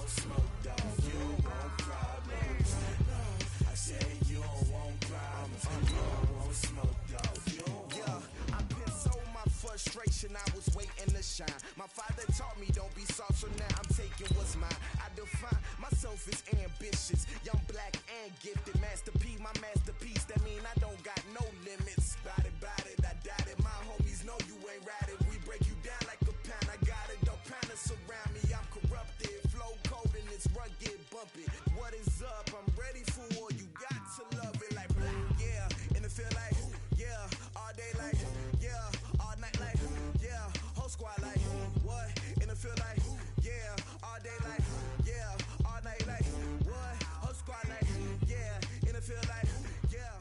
want smoke, dog. You don't want problems. No, I said you don't want problems. You don't want smoke, dog. You don't want. I been so my frustration, I was waiting to shine. My father taught me don't be soft, so now I'm taking what's mine. I define myself as ambitious, young, black, and gifted. Master P, my masterpiece. That mean I don't got no limits. Bout it, I doubt it. My homies know you ain't right it. We break you down like a pound. I got it, don't pound it surround me. I'm corrupted, flow cold and it's rugged, bumpy. What is up? I'm ready for war. You got to love it like yeah, and it feel like yeah, all day like yeah, all night like yeah, whole squad like what? And it feel like yeah, all day like yeah, all night like what? Whole squad like yeah, and it feel like yeah.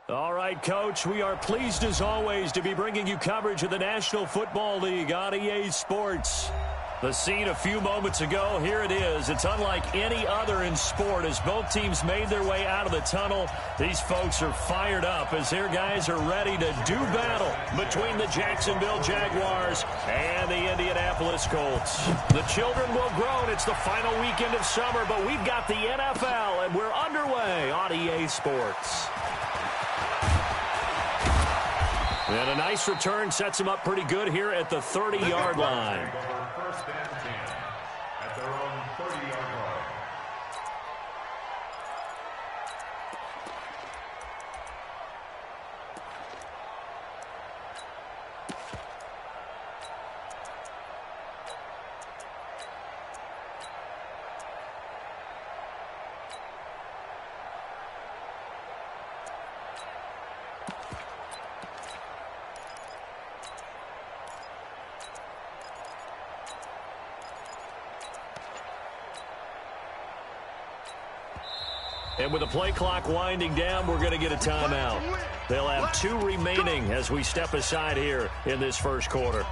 All right, Coach, we are pleased as always to be bringing you coverage of the National Football League on EA Sports. The scene a few moments ago, here it is. It's unlike any other in sport as both teams made their way out of the tunnel. These folks are fired up as their guys are ready to do battle between the Jacksonville Jaguars and the Indianapolis Colts. The children will grow. It's the final weekend of summer, but we've got the NFL, and we're underway on EA Sports. And a nice return sets them up pretty good here at the 30-yard line. First and 10 at their own 30-yard line. And with the play clock winding down, we're going to get a timeout. They'll have 2 remaining as we step aside here in this first quarter.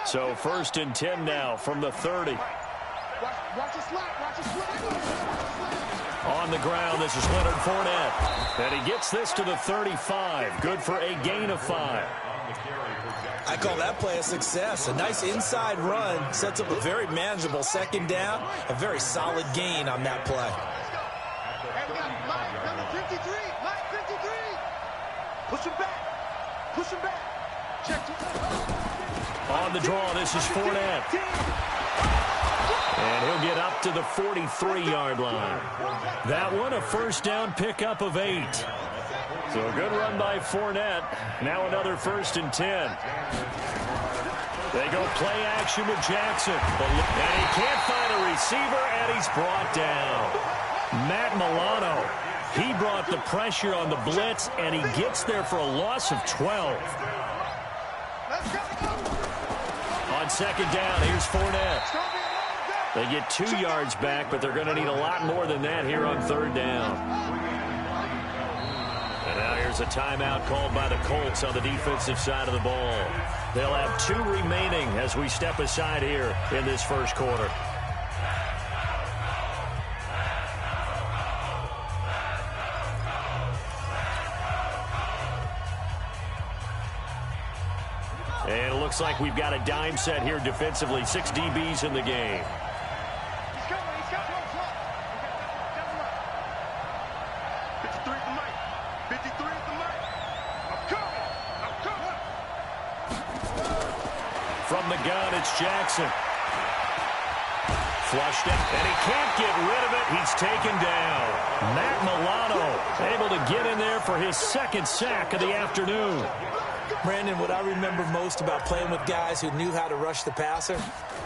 So 1st and 10 now from the 30. On the ground, this is Leonard Fournette. And he gets this to the 35. Good for a gain of 5. I call that play a success. A nice inside run sets up a very manageable 2nd down. A very solid gain on that play. Number 53. Push him back. Push him back. Check to on the draw, this is Fournette. And he'll get up to the 43-yard line. That one, a 1st down pickup of 8. So a good run by Fournette. Now another 1st and 10. They go play action with Jackson. And he can't find a receiver, and he's brought down. Matt Milano, he brought the pressure on the blitz, and he gets there for a loss of 12. On 2nd down, here's Fournette. They get 2 yards back, but they're going to need a lot more than that here on 3rd down. And now here's a timeout called by the Colts on the defensive side of the ball. They'll have 2 remaining as we step aside here in this first quarter. And it looks like we've got a dime set here defensively. 6 DBs in the game. He's coming. He's coming. 53 at the mic. 53 at the mic. I'm coming. I'm coming. From the gun, it's Jackson. Flushed it, and he can't get rid of it. He's taken down. Matt Milano able to get in there for his second sack of the afternoon. Brandon, what I remember most about playing with guys who knew how to rush the passer,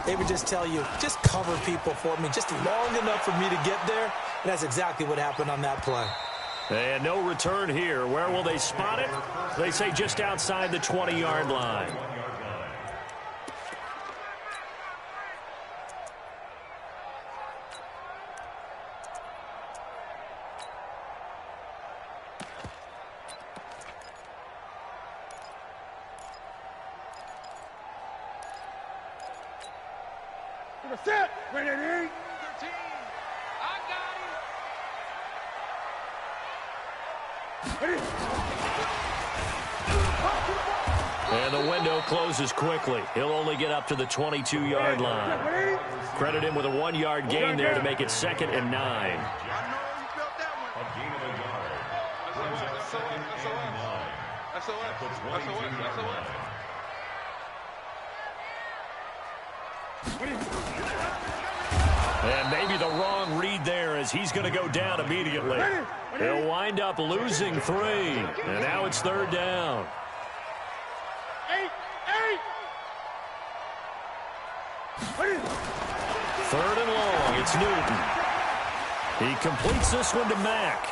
they would just tell you, just cover people for me, just long enough for me to get there. And that's exactly what happened on that play. And no return here. Where will they spot it? They say just outside the 20-yard line. Set. Ready. 13. I got him. Ready. And the window closes quickly. He'll only get up to the 22-yard line. Credit him with a 1-yard gain there to make it 2nd and 9. I know you felt that one. A gain of a yard. That's a And maybe the wrong read there as he's going to go down immediately. He'll wind up losing 3. And now it's 3rd down. 3rd and long. It's Newton. He completes this one to Mack.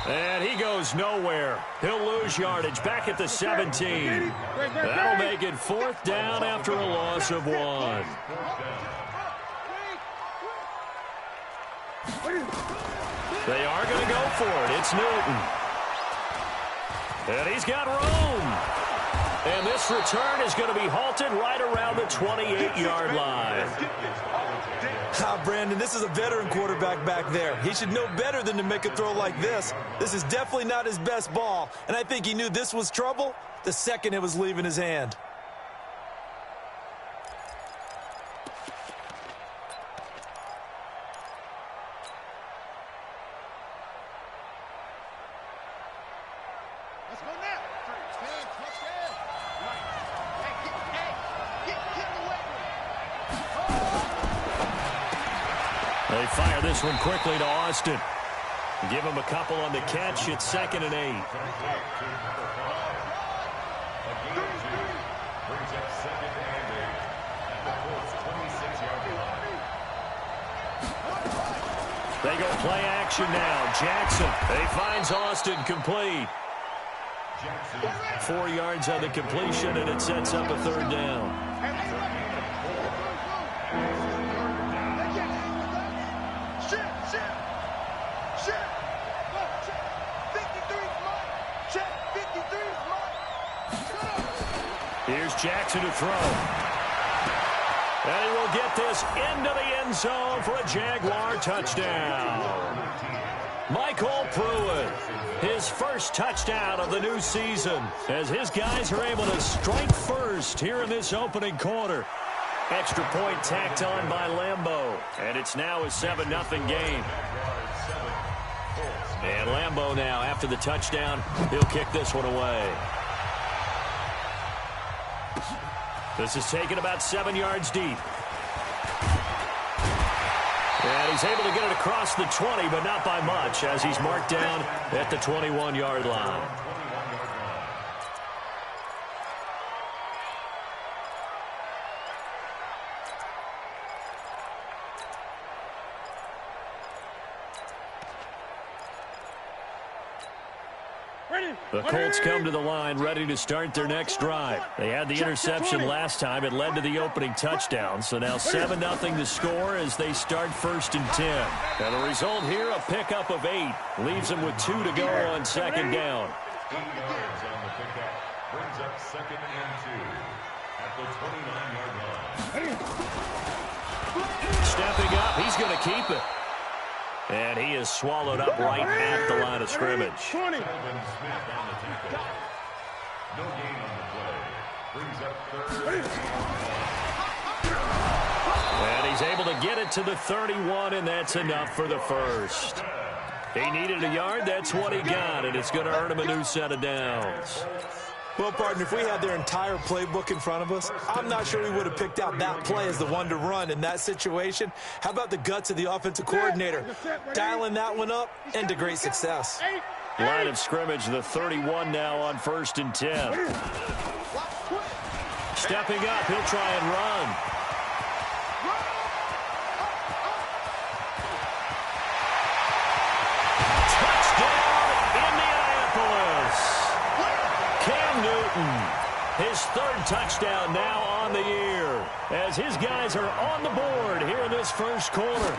And he goes nowhere. He'll lose yardage back at the 17. That'll make it 4th down after a loss of 1. They are going to go for it. It's Newton. And he's got room. And this return is going to be halted right around the 28-yard line. Brandon, this is a veteran quarterback back there. He should know better than to make a throw like this. This is definitely not his best ball. And I think he knew this was trouble the second it was leaving his hand. They fire this one quickly to Austin. Give him a couple on the catch. It's 2nd and 8. Brings up 2nd and 8 at the Colts' 26-yard line. They go play action now. Jackson. He finds Austin complete. 4 yards on the completion, and it sets up a 3rd down. Here's Jackson to throw. And he will get this into the end zone for a Jaguar touchdown. Michael Pruitt, his first touchdown of the new season, as his guys are able to strike first here in this opening quarter. Extra point tacked on by Lambeau, and it's now a 7-0 game. And Lambeau now, after the touchdown, he'll kick this one away. This is taken about 7 yards deep. And he's able to get it across the 20, but not by much, as he's marked down at the 21-yard line. The Colts come to the line ready to start their next drive. They had the interception last time. It led to the opening touchdown. So now 7-0 to score as they start 1st and 10. And the result here, a pickup of 8. Leaves them with 2 to go on 2nd down. 8 yards on the pickup. Brings up 2nd and 2 at the 29-yard line. Stepping up, he's going to keep it. And he is swallowed up right at the line of scrimmage. Calvin Smith on the tackle. No gain on the play. Brings up third. And he's able to get it to the 31, and that's enough for the first. He needed a yard. That's what he got, and it's going to earn him a new set of downs. Well, partner, if we had their entire playbook in front of us, I'm not sure we would have picked out that play as the one to run in that situation. How about the guts of the offensive coordinator? Dialing that one up into great success. Line of scrimmage, the 31 now on 1st and 10. Stepping up, he'll try and run. His third touchdown now on the year as his guys are on the board here in this first quarter.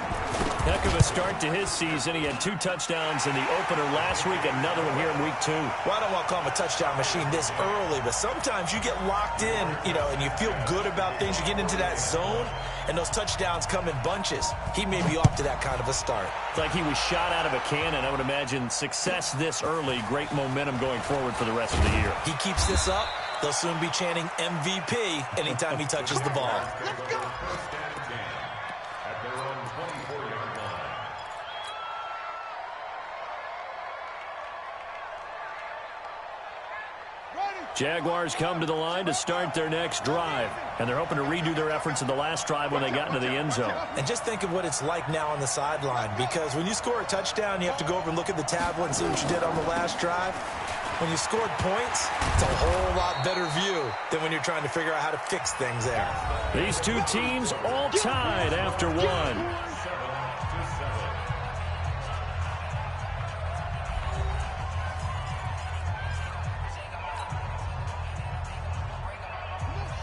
Heck of a start to his season. He had 2 touchdowns in the opener last week, another one here in week 2. Well, I don't want to call him a touchdown machine this early, but sometimes you get locked in, and you feel good about things. You get into that zone, and those touchdowns come in bunches. He may be off to that kind of a start. It's like he was shot out of a cannon. I would imagine success this early, great momentum going forward for the rest of the year. He keeps this up, they'll soon be chanting MVP anytime he touches the ball. Let's go. First down and 10 at their own 24-yard line. Jaguars come to the line to start their next drive, and they're hoping to redo their efforts in the last drive when they got into the end zone. And just think of what it's like now on the sideline, because when you score a touchdown, you have to go over and look at the tablet and see what you did on the last drive. When you scored points, it's a whole lot better view than when you're trying to figure out how to fix things there. These two teams all tied after one.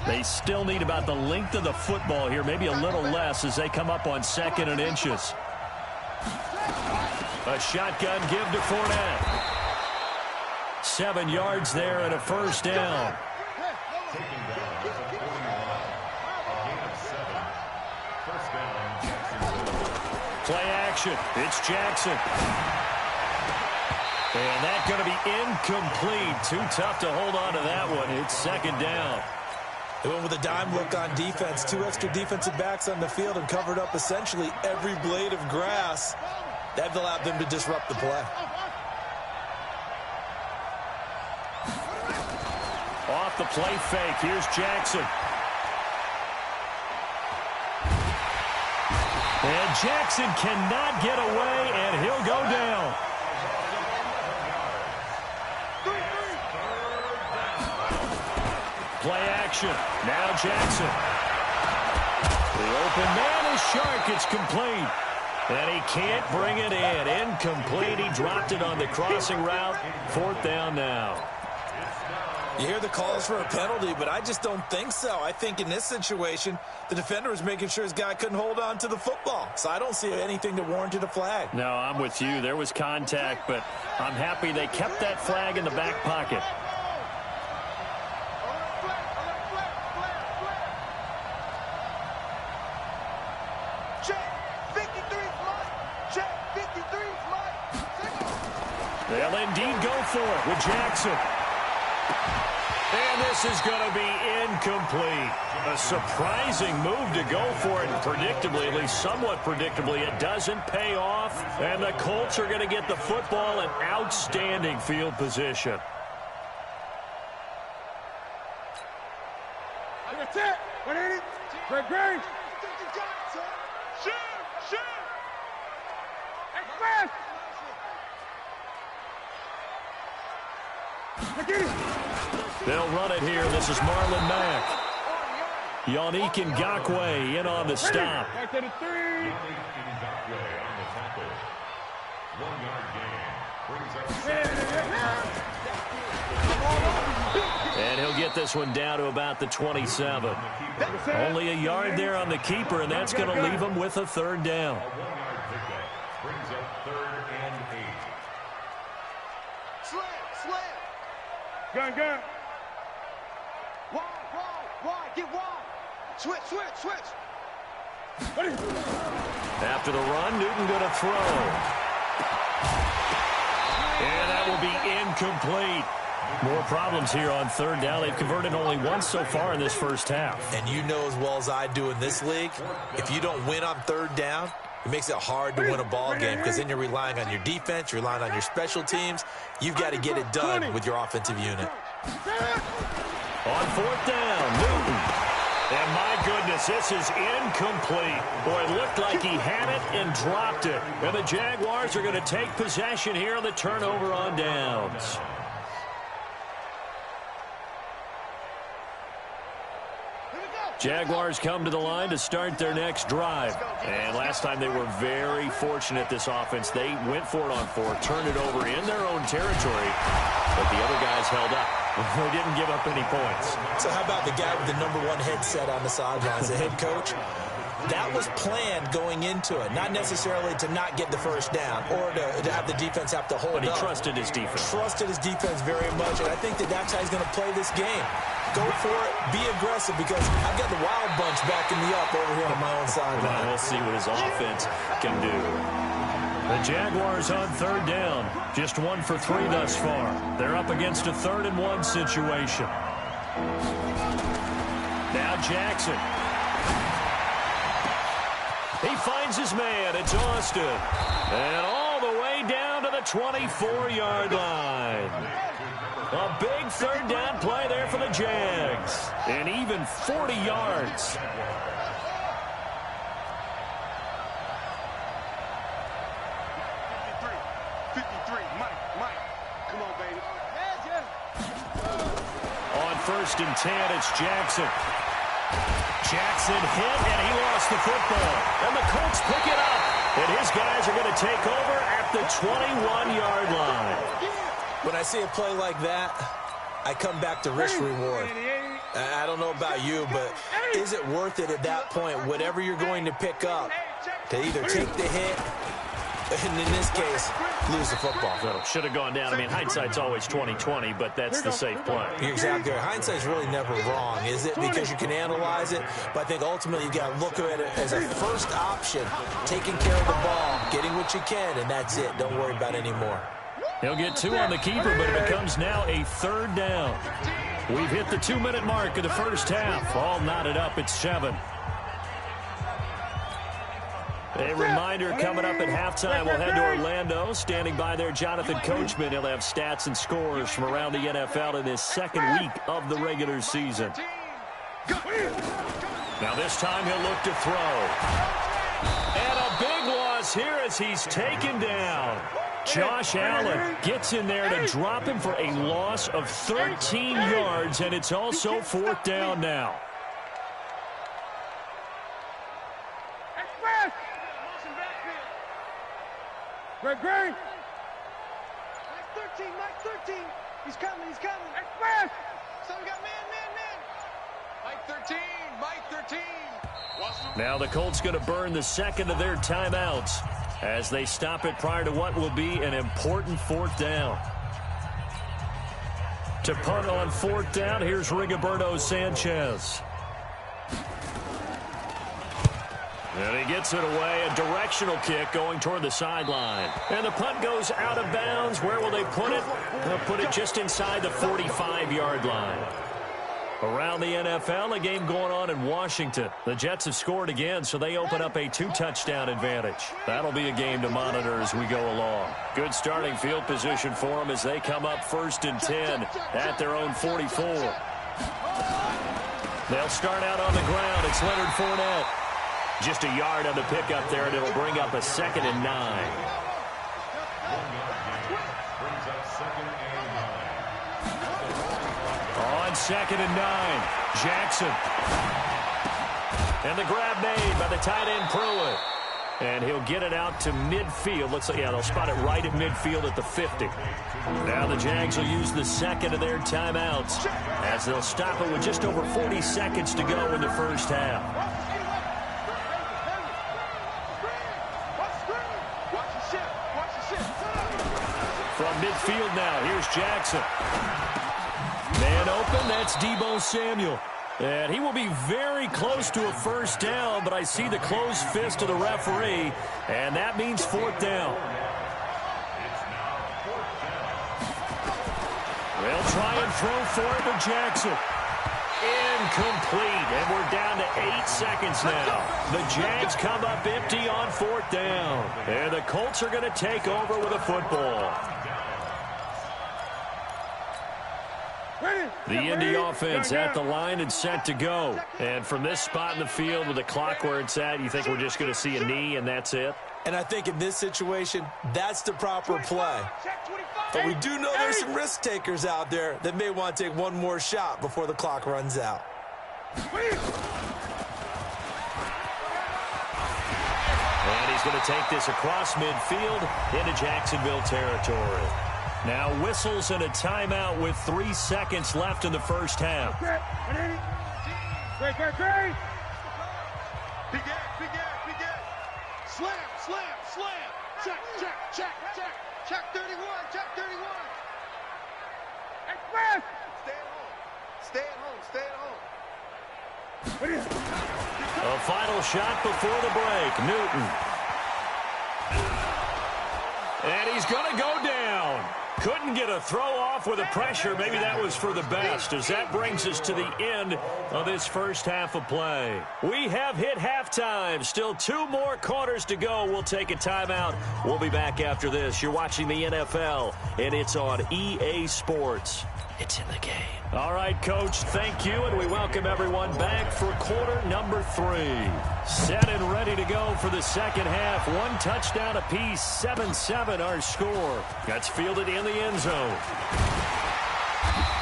They still need about the length of the football here, maybe a little less as they come up on 2nd and inches. A shotgun give to Fournette. 7 yards there and a first down. Taking down at the 41. A gain of 7. First down, Jacksonville. Play action. It's Jackson. And that's going to be incomplete. Too tough to hold on to that one. It's 2nd down. They went with a dime look on defense. 2 extra defensive backs on the field and covered up essentially every blade of grass. That allowed them to disrupt the play. Off the play fake. Here's Jackson. And Jackson cannot get away, and he'll go down. Play action. Now Jackson. The open man is Shark. It's complete. And he can't bring it in. Incomplete. He dropped it on the crossing route. 4th down now. You hear the calls for a penalty, but I just don't think so. I think in this situation, the defender was making sure his guy couldn't hold on to the football. So I don't see anything that warranted a flag. No, I'm with you. There was contact, but I'm happy they kept that flag in the back pocket. They'll indeed go for it with Jackson. And this is going to be incomplete. A surprising move to go for it, and predictably, at least somewhat predictably, it doesn't pay off. And the Colts are going to get the football in outstanding field position. That's it. What is it? Great, great. Shoot, shoot. Express. They'll run it here. This is Marlon Mack. Yannick Ngakoue in on the stop. Yannick Ngakoue on the tackle. 1-yard gain. Brings up 7. And he'll get this one down to about the 27. Only a yard there on the keeper, and that's going to leave him with a 3rd down. A 1-yard pickup brings up 3rd and 8. Slam. Gun. Wide, get wide. Switch. After the run, Newton going to throw. And that will be incomplete. More problems here on third down. They've converted only once so far in this first half. And you know as well as I do in this league, if you don't win on third down, it makes it hard to win a ball game because then you're relying on your defense, you're relying on your special teams. You've got to get it done with your offensive unit. On fourth down, Newton. And my goodness, this is incomplete. Boy, it looked like he had it and dropped it. And the Jaguars are going to take possession here on the turnover on downs. Jaguars come to the line to start their next drive. And last time they were very fortunate, this offense. They went for it on fourth, turned it over in their own territory, but the other guys held up. They didn't give up any points. So how about the guy with the #1 headset on the sidelines, the head coach? That was planned going into it, not necessarily to not get the first down or to have the defense have to hold up. But he trusted his defense. Trusted his defense very much, and I think that's how he's going to play this game. Go for it, be aggressive, because I've got the wild bunch backing me up over here on my own sideline. We'll see what his offense can do. The Jaguars on third down, just 1 for 3 thus far. They're up against a 3rd-and-1 situation. Now Jackson. He finds his man. It's Austin. And all the way down to the 24-yard line. A big third down play there for the Jags. And even 40 yards. On 1st and 10, it's Jackson. Jackson hit, and he lost the football. And the Colts pick it up. And his guys are going to take over at the 21-yard line. When I see a play like that, I come back to risk-reward. I don't know about you, but is it worth it at that point, whatever you're going to pick up, to either take the hit, and in this case, lose the football? So, should have gone down. I mean, hindsight's always 20/20, but that's the safe play. You're exactly right. Hindsight's really never wrong, is it? Because you can analyze it, but I think ultimately you've got to look at it as a first option, taking care of the ball, getting what you can, and that's it. Don't worry about any more. He'll get 2 on the keeper, but it becomes now a 3rd down. We've hit the 2-minute mark of the first half. All knotted up at 7. A reminder coming up at halftime. We'll head to Orlando. Standing by there, Jonathan Coachman. He'll have stats and scores from around the NFL in his 2nd week of the regular season. Now this time he'll look to throw. And a big loss here as he's taken down. Josh Allen gets in there to drop him for a loss of 13 yards, and it's also 4th down now. Greg. Mike 13. He's coming. Express. Someone got man. Mike 13. Now the Colts going to burn the 2nd of their timeouts as they stop it prior to what will be an important 4th down. To punt on 4th down, here's Rigoberto Sanchez. And he gets it away, a directional kick going toward the sideline. And the punt goes out of bounds. Where will they put it? They'll put it just inside the 45-yard line. Around the NFL, a game going on in Washington. The Jets have scored again, so they open up a 2-touchdown advantage. That'll be a game to monitor as we go along. Good starting field position for them as they come up 1st and 10 at their own 44. They'll start out on the ground. It's Leonard Fournette. Just a yard on the pickup there, and it'll bring up a 2nd and 9. On 2nd and 9, Jackson. And the grab made by the tight end Pruitt. And he'll get it out to midfield. Looks like, they'll spot it right at midfield at the 50. Now the Jags will use the 2nd of their timeouts as they'll stop it with just over 40 seconds to go in the first half. From midfield now, here's Jackson. Man open, that's Deebo Samuel. And he will be very close to a 1st down, but I see the closed fist of the referee, and that means 4th down. They'll try and throw for it to Jackson. Incomplete, and we're down to 8 seconds now. The Jags come up empty on 4th down. And the Colts are going to take over with a football. The Indy offense at the line and set to go. And from this spot in the field with the clock where it's at, you think we're just going to see a knee and that's it? And I think in this situation, that's the proper play. But we do know there's some risk takers out there that may want to take one more shot before the clock runs out. And he's going to take this across midfield into Jacksonville territory. Now whistles and a timeout with 3 seconds left in the first half. Slam. Check. Check 31. Express. Stay at home. A final shot before the break. Newton. And he's going to go down. Couldn't get a throw off with the pressure. Maybe that was for the best, as that brings us to the end of this first half of play. We have hit halftime. Still 2 more quarters to go. We'll take a timeout. We'll be back after this. You're watching the NFL, and it's on EA Sports. It's in the game. All right, Coach, thank you, and we welcome everyone back for quarter number 3. Set and ready to go for the second half. 1 touchdown apiece, 7-7 our score. That's fielded in the end zone.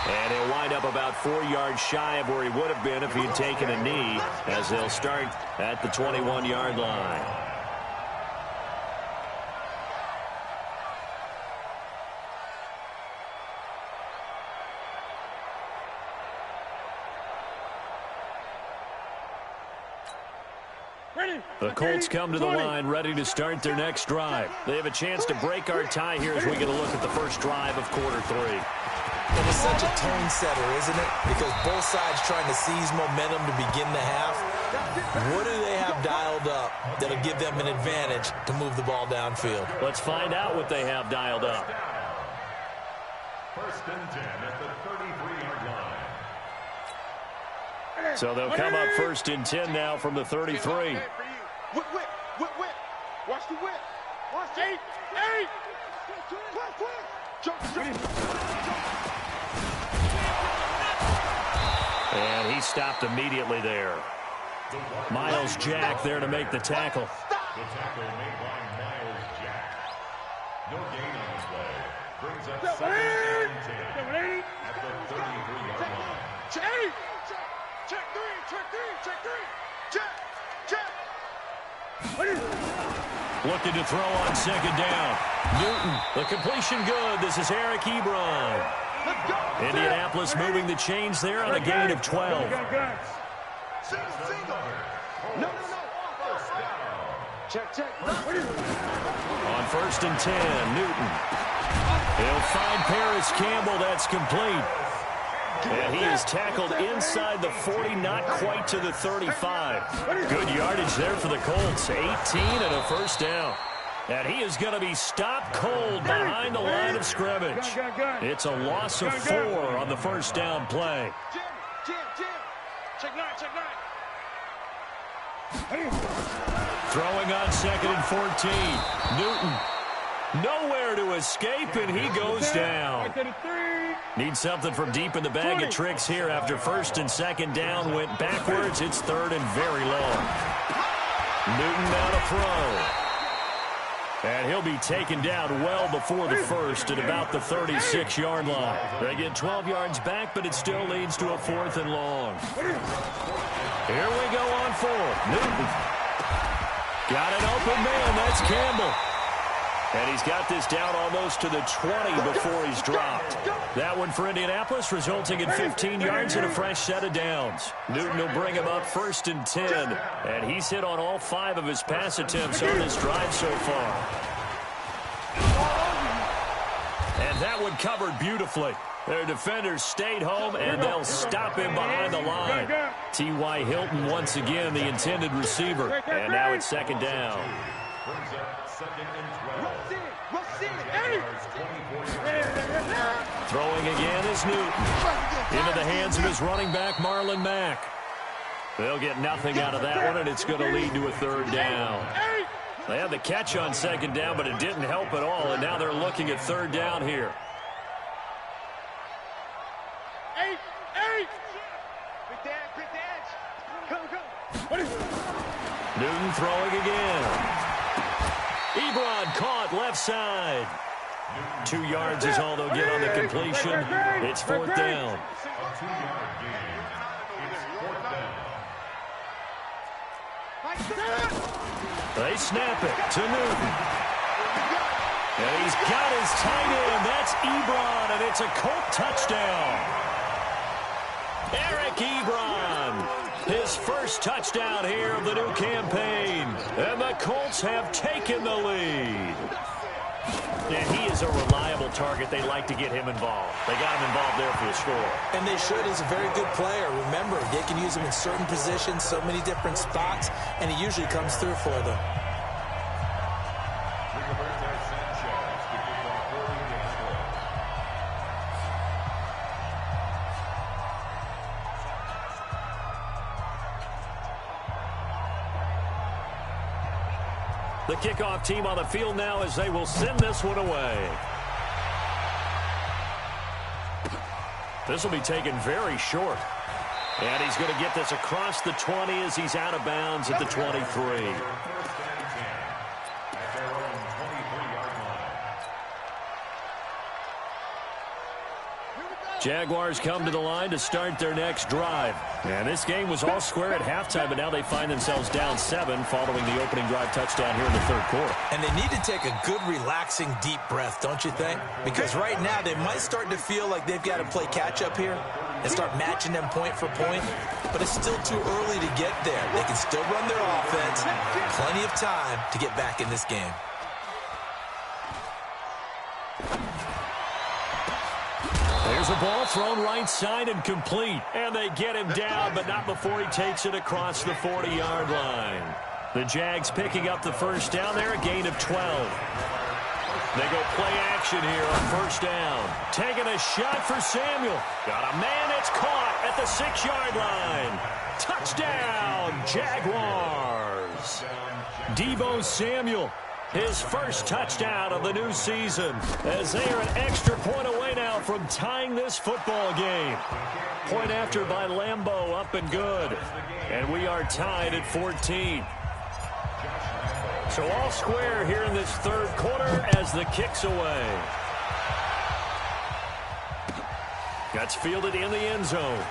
And he'll wind up about 4 yards shy of where he would have been if he had taken a knee, as they'll start at the 21-yard line. The Colts come to the line ready to start their next drive. They have a chance to break our tie here as we get a look at the first drive of quarter 3. It is such a tone setter, isn't it? Because both sides trying to seize momentum to begin the half. What do they have dialed up that'll give them an advantage to move the ball downfield? Let's find out what they have dialed up. First and 10 at the 33-yard line. So they'll come up first and 10 now from the 33. Whip. Watch the whip. Watch 8. Jump. And he stopped immediately there. Miles Jack there to make the tackle. The tackle made by Miles Jack. No gain on the play. Brings up second and 10 at the 33-yard line. Check 3. Looking to throw on second down. Newton, the completion good. This is Eric Ebron. Indianapolis moving the chains there on a gain of 12. No. Check. On first and 10, Newton. He'll find Paris Campbell. That's complete. And he is tackled inside the 40, not quite to the 35. Good yardage there for the Colts. 18 and a first down. And he is going to be stopped cold behind the line of scrimmage. It's a loss of 4 on the first down play. Jim. Check 9. Throwing on second and 14. Newton. Nowhere to escape, and he goes down. Needs something from deep in the bag of tricks here after first and second down went backwards. It's third and very long. Newton now to throw. And he'll be taken down well before the first at about the 36-yard line. They get 12 yards back, but it still leads to a 4th and long. Here we go on 4th. Newton. Got an open man. That's Campbell. And he's got this down almost to the 20 before he's dropped. That one for Indianapolis, resulting in 15 yards and a fresh set of downs. Newton will bring him up first and 10. And he's hit on all 5 of his pass attempts on this drive so far. And that one covered beautifully. Their defenders stayed home, and they'll stop him behind the line. T.Y. Hilton once again the intended receiver. And now it's second down. Brings up second and 12. Rush in. Throwing again is Newton. Into the hands of his running back, Marlon Mack. They'll get nothing out of that one, and it's going to lead to a third down. They had the catch on second down, but it didn't help at all, and now they're looking at third down here. Newton throwing again. Ebron caught left side. 2 yards is all they'll get on the completion. It's fourth down. A 2-yard gain. It's fourth down. They snap it to Newton. And he's got his tight end. That's Ebron, and it's a Colt touchdown. Eric Ebron, his first touchdown here of the new campaign. And the Colts have taken the lead. And he is a reliable target. They like to get him involved. They got him involved there for the score. And they should. He's a very good player. Remember, they can use him in certain positions, so many different spots, and he usually comes through for them. The kickoff team on the field now as they will send this one away. This will be taken very short. And he's going to get this across the 20 as he's out of bounds at the 23. Jaguars come to the line to start their next drive. And this game was all square at halftime, but now they find themselves down 7 following the opening drive touchdown here in the third quarter. And they need to take a good, relaxing, deep breath, don't you think? Because right now they might start to feel like they've got to play catch-up here and start matching them point for point. But it's still too early to get there. They can still run their offense. Plenty of time to get back in this game. There's a ball thrown right side and complete. And they get him down, but not before he takes it across the 40-yard line. The Jags picking up the first down there, a gain of 12. They go play action here on first down. Taking a shot for Samuel. Got a man, it's caught at the 6-yard line. Touchdown, Jaguars. Deebo Samuel. His first touchdown of the new season as they are an extra point away now from tying this football game. Point after by Lambeau, up and good. And we are tied at 14. So all square here in this third quarter as the kick's away. That's fielded in the end zone.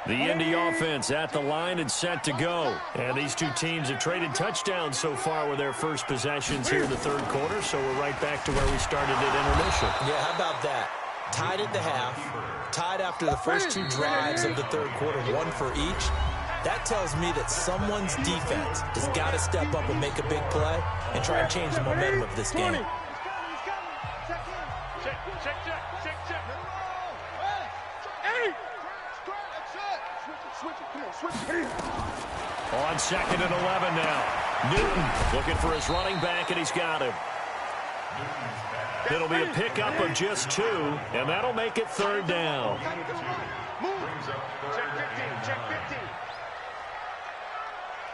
The Indy offense at the line and set to go. And these two teams have traded touchdowns so far with their first possessions here in the third quarter, so we're right back to where we started at intermission. Yeah, how about that? Tied at the half, tied after the first 2 drives of the third quarter, 1 for each. That tells me that someone's defense has got to step up and make a big play and try and change the momentum of this game. On second and 11 now. Newton looking for his running back, and he's got him. It'll be a pickup of just 2, and that'll make it third down.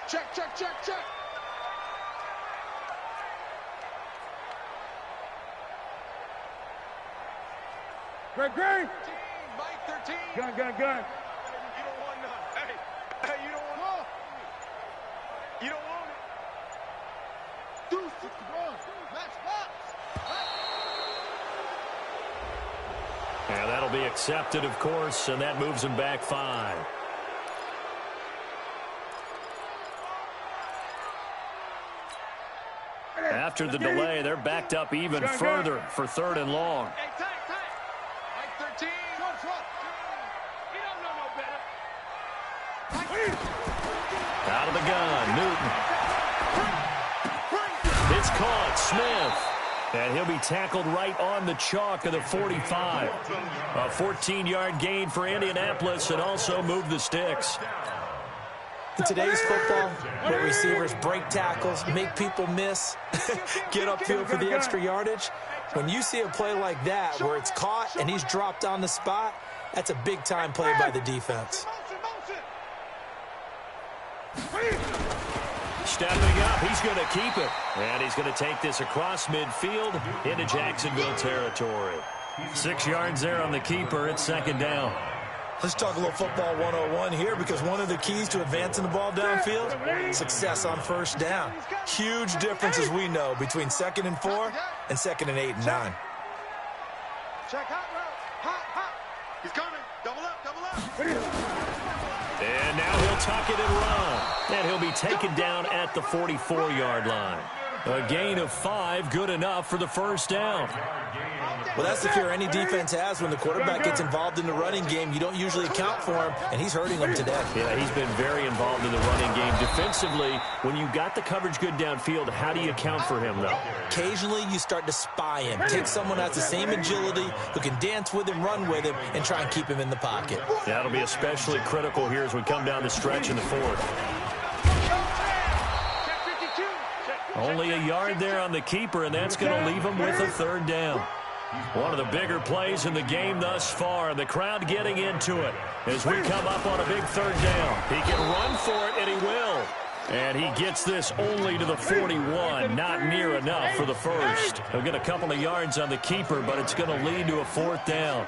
Check. Greg. Mike 13. Gun. You don't want none. Hey, you don't want none. You don't want it. Deuce, match box. And that'll be accepted, of course, and that moves him back 5. After the delay, they're backed up even further for third and long. Hey, tight. Mike 13. Front. You don't know no better. Out Out of the gun, Newton. It's caught, Smith. And he'll be tackled right on the chalk of the 45. A 14-yard gain for Indianapolis and also moved the sticks. In today's football, where receivers break tackles, make people miss, get upfield for the extra yardage, when you see a play like that where it's caught and he's dropped on the spot, that's a big-time play by the defense. Stepping up, he's going to keep it. And he's going to take this across midfield into Jacksonville territory. 6 yards there on the keeper. It's second down. Let's talk a little football 101 here, because one of the keys to advancing the ball downfield, success on first down. Huge difference, as we know, between 2nd and 4 and 2nd and 8 and 9. Check hot route. Hot. He's coming. Double up. And now he'll tuck it and run. And he'll be taken down at the 44-yard line. A gain of 5, good enough for the first down. Well, that's the fear any defense has when the quarterback gets involved in the running game. You don't usually account for him, and he's hurting them today. Yeah, he's been very involved in the running game. Defensively, when you got the coverage good downfield, how do you account for him, though? Occasionally, you start to spy him. Take someone who has the same agility, who can dance with him, run with him, and try and keep him in the pocket. That'll be especially critical here as we come down the stretch in the fourth. Only a yard there on the keeper, and that's going to leave him with a third down. One of the bigger plays in the game thus far. The crowd getting into it as we come up on a big third down. He can run for it, and he will. And he gets this only to the 41. Not near enough for the first. He'll get a couple of yards on the keeper, but it's going to lead to a fourth down.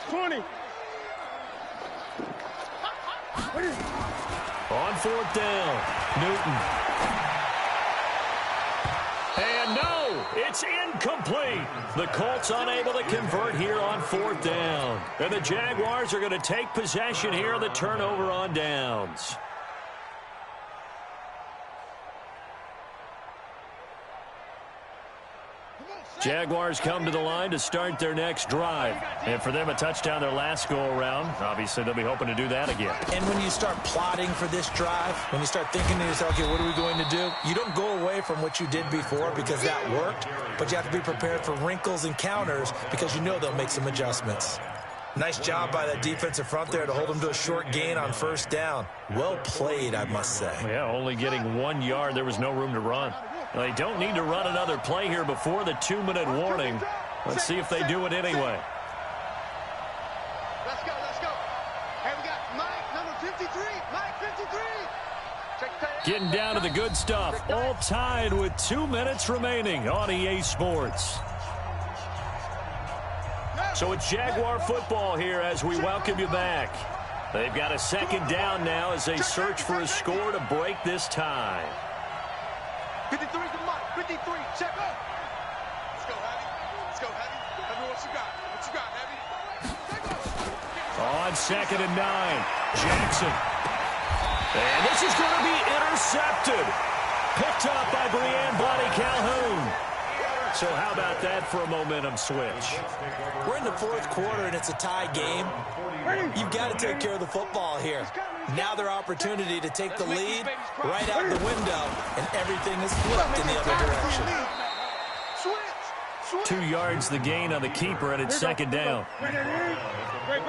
20. On fourth down, Newton. And no, it's incomplete. The Colts unable to convert here on fourth down. And the Jaguars are going to take possession here on the turnover on downs. Jaguars come to the line to start their next drive. And for them, a touchdown their last go-around. Obviously, they'll be hoping to do that again. And when you start plotting for this drive, when you start thinking to yourself, okay, what are we going to do? You don't go away from what you did before because that worked, but you have to be prepared for wrinkles and counters because you know they'll make some adjustments. Nice job by that defensive front there to hold them to a short gain on first down. Well played, I must say. Yeah, only getting 1 yard. There was no room to run. Well, they don't need to run another play here before the 2-minute warning. Let's see if they do it anyway. Let's go. Hey, we got Mike, number 53. Mike, 53. Getting down to the good stuff. All tied with 2 minutes remaining on EA Sports. So it's Jaguar football here as we welcome you back. They've got a second down now as they search for a score to break this tie. 53 to Mike. 53. Check up. Let's go, Heavy. Heavy, what you got, Heavy? On 2nd and 9, Jackson. And this is going to be intercepted. Picked up by Breanne Bonnie Calhoun. So how about that for a momentum switch? We're in the fourth quarter, and it's a tie game. You've got to take care of the football here. Now their opportunity to take the lead right out the window, and everything is flipped in the other direction. 2 yards the gain on the keeper, and it's second down. 2 yards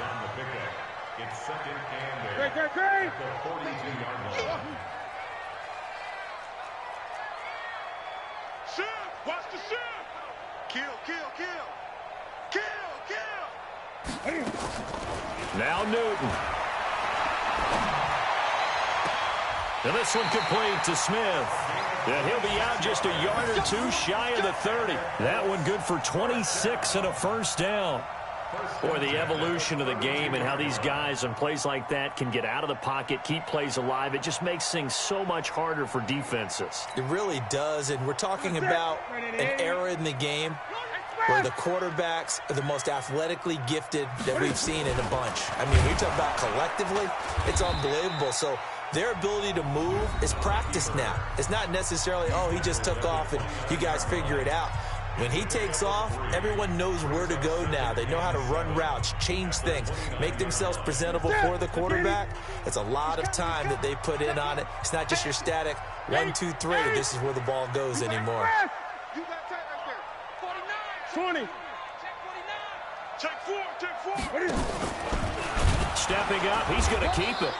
on the pickup. It's second and 8 at the 42-yard line. Shift! Watch the shift! Kill! Now Newton. And this one complete to Smith. And he'll be out just a yard or two shy of the 30. That one good for 26 and a first down. Boy, the evolution of the game and how these guys on plays like that can get out of the pocket, keep plays alive, it just makes things so much harder for defenses. It really does, and we're talking about an era in the game where the quarterbacks are the most athletically gifted that we've seen in a bunch. I mean, we talk about collectively, it's unbelievable. So their ability to move is practiced now. It's not necessarily, oh, he just took off and you guys figure it out. When he takes off, everyone knows where to go now. They know how to run routes, change things, make themselves presentable for the quarterback. It's a lot of time that they put in on it. It's not just your static 1, 2, 3. This is where the ball goes anymore. You got tight right there. 49. 20. Check 4. Stepping up, he's going to keep it.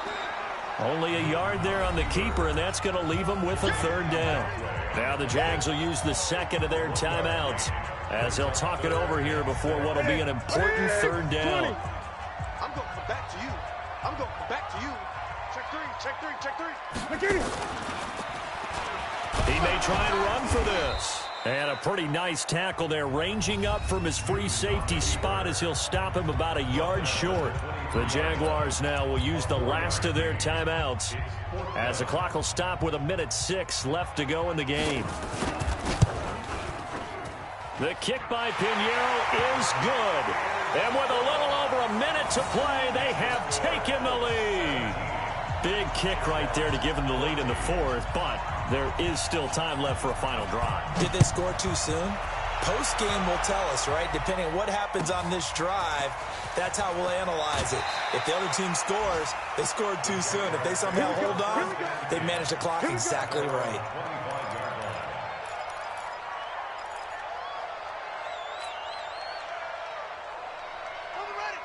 Only a yard there on the keeper, and that's going to leave him with a third down. Now the Jags will use the second of their timeouts as they'll talk it over here before what will be an important third down. I'm going to come back to you. Check 3. He may try and run for this. And a pretty nice tackle there, ranging up from his free safety spot as he'll stop him about a yard short. The Jaguars now will use the last of their timeouts as the clock will stop with 1:06 left to go in the game. The kick by Pinheiro is good. And with a little over a minute to play, they have taken the lead. Big kick right there to give them the lead in the fourth, but there is still time left for a final drive. Did they score too soon? Post-game will tell us, right? Depending on what happens on this drive, that's how we'll analyze it. If the other team scores, they scored too soon. If they somehow hold on, they manage the clock exactly right.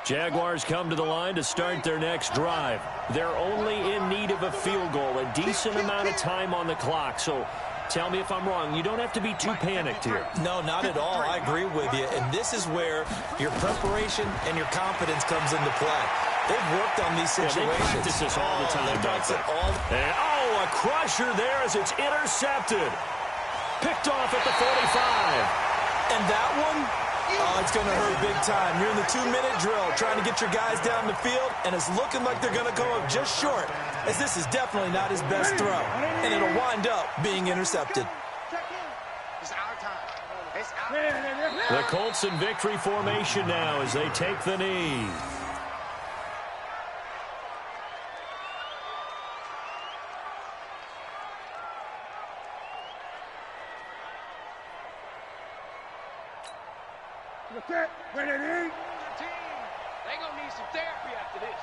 Jaguars come to the line to start their next drive. They're only in need of a field goal, a decent amount of time on the clock. So tell me if I'm wrong. You don't have to be too panicked here. No, not at all. I agree with you. And this is where your preparation and your confidence comes into play. They've worked on these situations. Yeah, they practice this all the time. They practice it all. And, a crusher there as it's intercepted. Picked off at the 45. And that one... oh, it's going to hurt big time. You're in the 2-minute drill trying to get your guys down the field, and it's looking like they're going to go up just short, as this is definitely not his best throw, and it'll wind up being intercepted. It's our time. The Colts in victory formation now as they take the knee. They're going to need some therapy after this.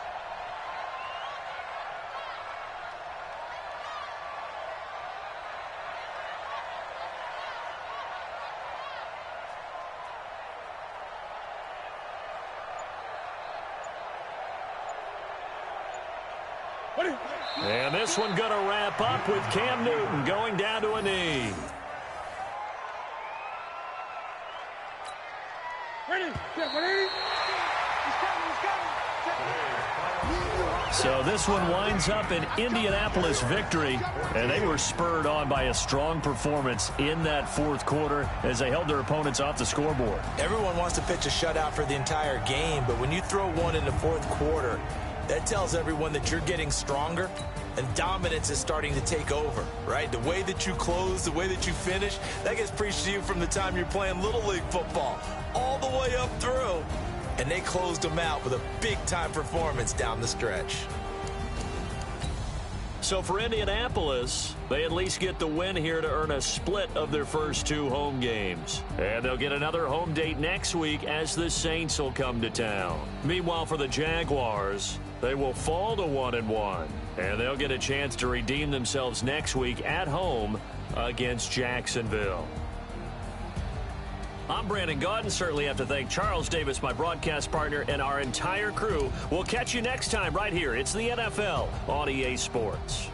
And this one going to wrap up with Cam Newton going down to a knee. So this one winds up an Indianapolis victory, and they were spurred on by a strong performance in that fourth quarter as they held their opponents off the scoreboard. Everyone wants to pitch a shutout for the entire game, but when you throw one in the fourth quarter, that tells everyone that you're getting stronger and dominance is starting to take over, right? The way that you close, the way that you finish, that gets preached to you from the time you're playing Little League football all the way up through. And they closed them out with a big-time performance down the stretch. So for Indianapolis, they at least get the win here to earn a split of their first two home games. And they'll get another home date next week as the Saints will come to town. Meanwhile, for the Jaguars, they will fall to 1-1. And they'll get a chance to redeem themselves next week at home against Jacksonville. I'm Brandon Gaudin. Certainly have to thank Charles Davis, my broadcast partner, and our entire crew. We'll catch you next time right here. It's the NFL on EA Sports.